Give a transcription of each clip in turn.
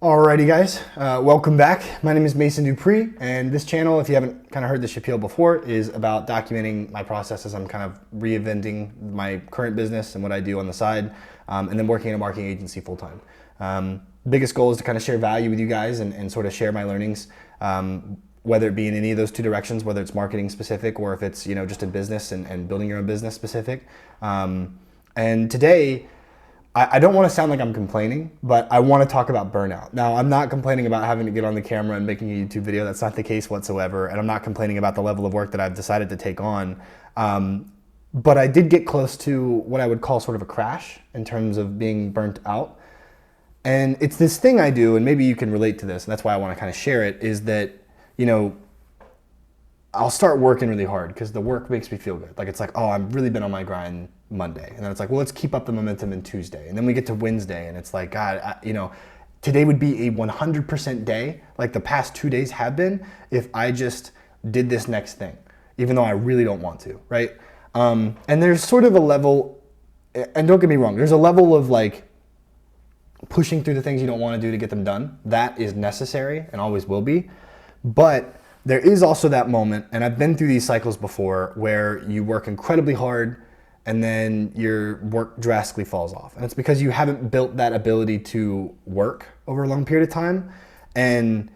Alrighty guys, welcome back. My name is Mason Dupree, and this channel, if you haven't kind of heard the spiel before, is about documenting my process as I'm kind of reinventing my current business and what I do on the side, and then working in a marketing agency full time. Biggest goal is to kind of share value with you guys and sort of share my learnings, whether it be in any of those two directions, whether it's marketing specific or if it's just in business and building your own business specific. And today, I don't want to sound like I'm complaining, but I want to talk about burnout. Now, I'm not complaining about having to get on the camera and making a YouTube video. That's not the case whatsoever. And I'm not complaining about the level of work that I've decided to take on. But I did get close to what I would call sort of a crash in terms of being burnt out. And it's this thing I do, and maybe you can relate to this, and that's why I want to kind of share it, is that, I'll start working really hard because the work makes me feel good. Like, it's like, oh, I've really been on my grind Monday. And then it's like, well, let's keep up the momentum in Tuesday. And then we get to Wednesday and it's like, God, today would be a 100% day, like the past 2 days have been, if I just did this next thing, even though I really don't want to, right? And there's sort of a level, and don't get me wrong, there's a level of like pushing through the things you don't want to do to get them done. That is necessary and always will be. But there is also that moment, and I've been through these cycles before, where you work incredibly hard and then your work drastically falls off. And it's because you haven't built that ability to work over a long period of time, and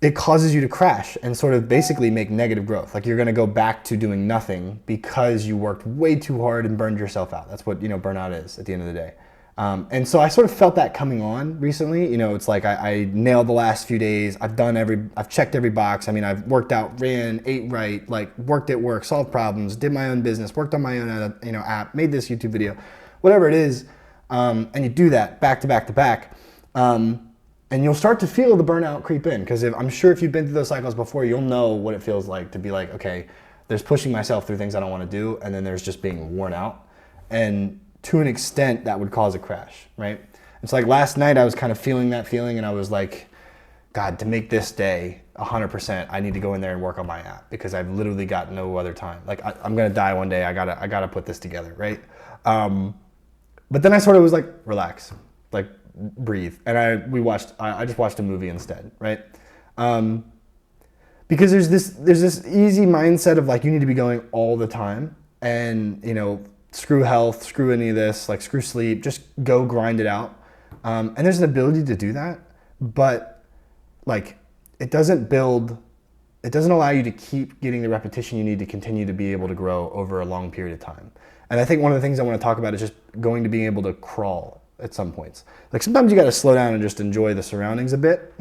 it causes you to crash and sort of basically make negative growth. Like, you're gonna go back to doing nothing because you worked way too hard and burned yourself out. That's what burnout is at the end of the day. And so I sort of felt that coming on recently. It's like I nailed the last few days. I've checked every box. I mean, I've worked out, ran, ate right, like worked at work, solved problems, did my own business, worked on my own, app, made this YouTube video, whatever it is. And you do that back to back to back. And you'll start to feel the burnout creep in, because I'm sure if you've been through those cycles before, you'll know what it feels like to be like, okay, there's pushing myself through things I don't want to do. And then there's just being worn out. And to an extent, that would cause a crash, right? It's like last night I was kind of feeling that feeling, and I was like, God, to make this day 100%, I need to go in there and work on my app, because I've literally got no other time. Like, I'm gonna die one day. I gotta put this together, right? But then I sort of was like, relax, like breathe, and I just watched a movie instead, right? Because there's this easy mindset of like, you need to be going all the time, and screw health, screw any of this, like screw sleep, just go grind it out. And there's an ability to do that, but like it doesn't allow you to keep getting the repetition you need to continue to be able to grow over a long period of time. And I think one of the things I want to talk about is just going to being able to crawl at some points. Like, sometimes you got to slow down and just enjoy the surroundings a bit,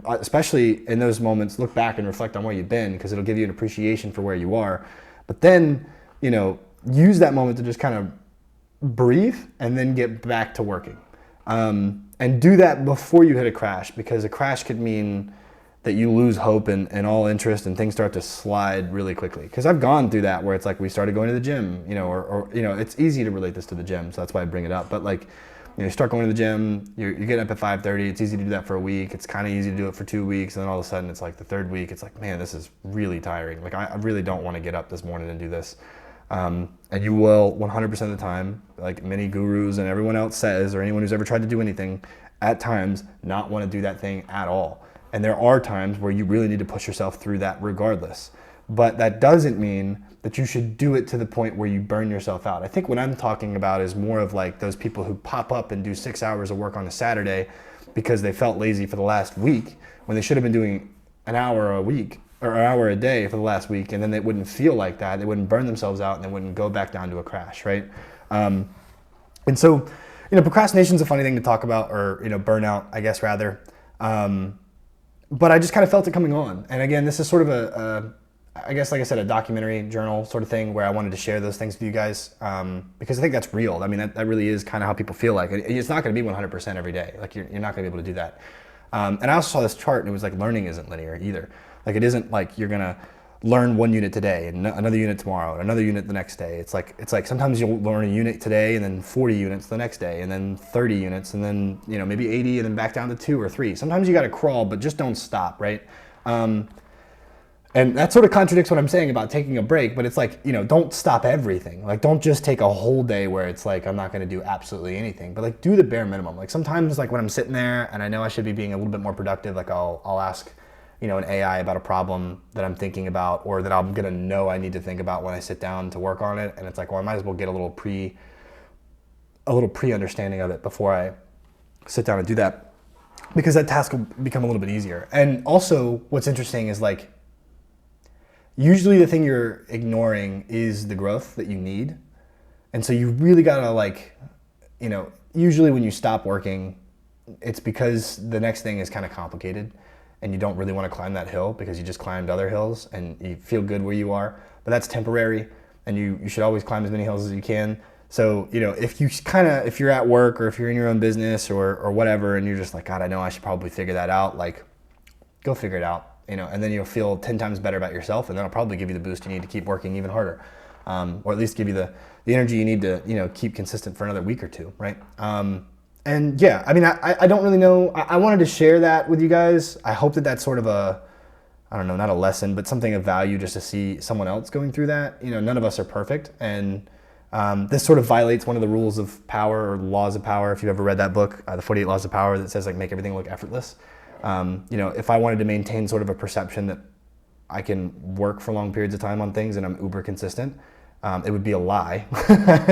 especially in those moments. Look back and reflect on where you've been, because it'll give you an appreciation for where you are. But then, use that moment to just kind of breathe and then get back to working. And do that before you hit a crash, because a crash could mean that you lose hope and all interest, and things start to slide really quickly. Because I've gone through that, where it's like we started going to the gym, or it's easy to relate this to the gym, so that's why I bring it up. But like, you start going to the gym, you're getting up at 5:30, it's easy to do that for a week, it's kind of easy to do it for 2 weeks, and then all of a sudden it's like the third week, it's like, man, this is really tiring. Like, I really don't want to get up this morning and do this. And you will 100% of the time, like many gurus and everyone else says, or anyone who's ever tried to do anything, at times not want to do that thing at all. And there are times where you really need to push yourself through that regardless. But that doesn't mean that you should do it to the point where you burn yourself out. I think what I'm talking about is more of like those people who pop up and do 6 hours of work on a Saturday because they felt lazy for the last week, when they should have been doing an hour a week or an hour a day for the last week, and then they wouldn't feel like that. They wouldn't burn themselves out, and they wouldn't go back down to a crash, right? And so, procrastination is a funny thing to talk about, or, burnout, I guess, rather. But I just kind of felt it coming on. And again, this is sort of I guess, like I said, a documentary journal sort of thing, where I wanted to share those things with you guys, because I think that's real. I mean, that really is kind of how people feel like. It's not going to be 100% every day. Like, you're not going to be able to do that. And I also saw this chart, and it was like, learning isn't linear either. Like, it isn't like you're gonna learn 1 unit today and another unit tomorrow and another unit the next day. It's like sometimes you'll learn a unit today and then 40 units the next day, and then 30 units, and then maybe 80, and then back down to 2 or 3. Sometimes you got to crawl, but just don't stop, right? And that sort of contradicts what I'm saying about taking a break, but it's like, you know, don't stop everything. Like, don't just take a whole day where it's like, I'm not going to do absolutely anything, but like do the bare minimum. Like sometimes like when I'm sitting there and I know I should be being a little bit more productive, like I'll ask, you know, an AI about a problem that I'm thinking about, or that I'm going to know I need to think about when I sit down to work on it. And it's like, well, I might as well get a little pre-understanding of it before I sit down and do that, because that task will become a little bit easier. And also what's interesting is like, usually the thing you're ignoring is the growth that you need. And so you really gotta like, you know, usually when you stop working, it's because the next thing is kind of complicated and you don't really want to climb that hill because you just climbed other hills and you feel good where you are, but that's temporary, and you should always climb as many hills as you can. So, you know, if you're at work or if you're in your own business or whatever, and you're just like, God, I know I should probably figure that out, like go figure it out. You know, and then you'll feel 10 times better about yourself, and that'll probably give you the boost you need to keep working even harder, or at least give you the energy you need to, you know, keep consistent for another week or two, right? And yeah, I mean, I don't really know. I wanted to share that with you guys. I hope that that's sort of a, I don't know, not a lesson, but something of value just to see someone else going through that. You know, none of us are perfect, and this sort of violates one of the rules of power or laws of power. If you've ever read that book, the 48 Laws of Power, that says like make everything look effortless. You know, if I wanted to maintain sort of a perception that I can work for long periods of time on things and I'm uber consistent, it would be a lie.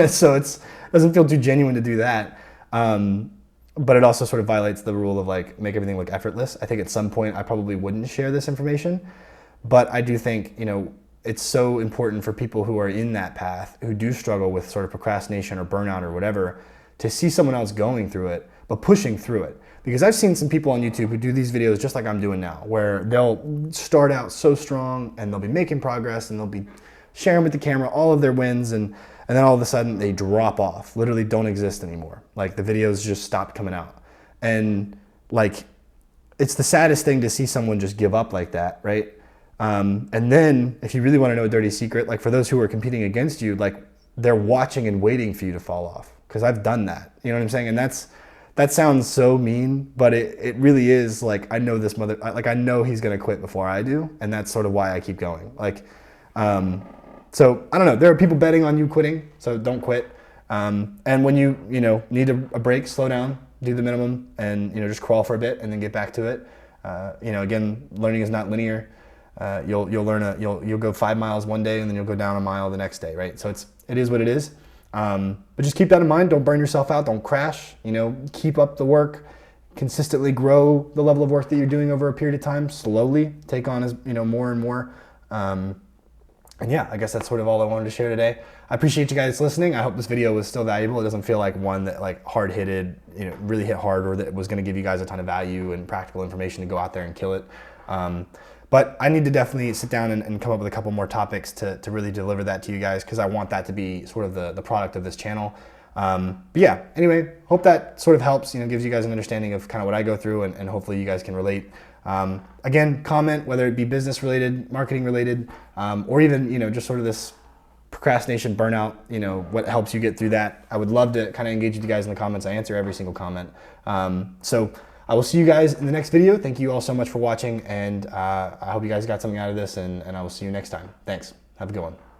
So it doesn't feel too genuine to do that. But it also sort of violates the rule of like, make everything look effortless. I think at some point I probably wouldn't share this information, but I do think, you know, it's so important for people who are in that path, who do struggle with sort of procrastination or burnout or whatever, to see someone else going through it, but pushing through it. Because I've seen some people on YouTube who do these videos just like I'm doing now, where they'll start out so strong and they'll be making progress and they'll be sharing with the camera all of their wins, and then all of a sudden they drop off, literally don't exist anymore. Like the videos just stopped coming out. And like, it's the saddest thing to see someone just give up like that, right? And then if you really want to know a dirty secret, like for those who are competing against you, like they're watching and waiting for you to fall off. Because I've done that, you know what I'm saying? And that sounds so mean, but it really is. Like, I know this I know he's gonna quit before I do, and that's sort of why I keep going. Like, so I don't know, there are people betting on you quitting, so don't quit. And when you need a break, slow down, do the minimum, and, you know, just crawl for a bit and then get back to it. You know, again, learning is not linear. You'll go 5 miles one day and then you'll go down a mile the next day, right? So it is what it is. But just keep that in mind. Don't burn yourself out. Don't crash. You know, keep up the work. Consistently grow the level of work that you're doing over a period of time. Slowly take on as, you know, more and more. And yeah, I guess that's sort of all I wanted to share today. I appreciate you guys listening. I hope this video was still valuable. It doesn't feel like one that like hard-hitted, you know, really hit hard, or that was going to give you guys a ton of value and practical information to go out there and kill it. But I need to definitely sit down and come up with a couple more topics to really deliver that to you guys, because I want that to be sort of the product of this channel. But yeah, anyway, hope that sort of helps, you know, gives you guys an understanding of kind of what I go through, and hopefully you guys can relate. Again, comment, whether it be business related, marketing related, or even, you know, just sort of this procrastination, burnout, you know, what helps you get through that. I would love to kind of engage with you guys in the comments. I answer every single comment. So I will see you guys in the next video. Thank you all so much for watching, and I hope you guys got something out of this, and I will see you next time. Thanks. Have a good one.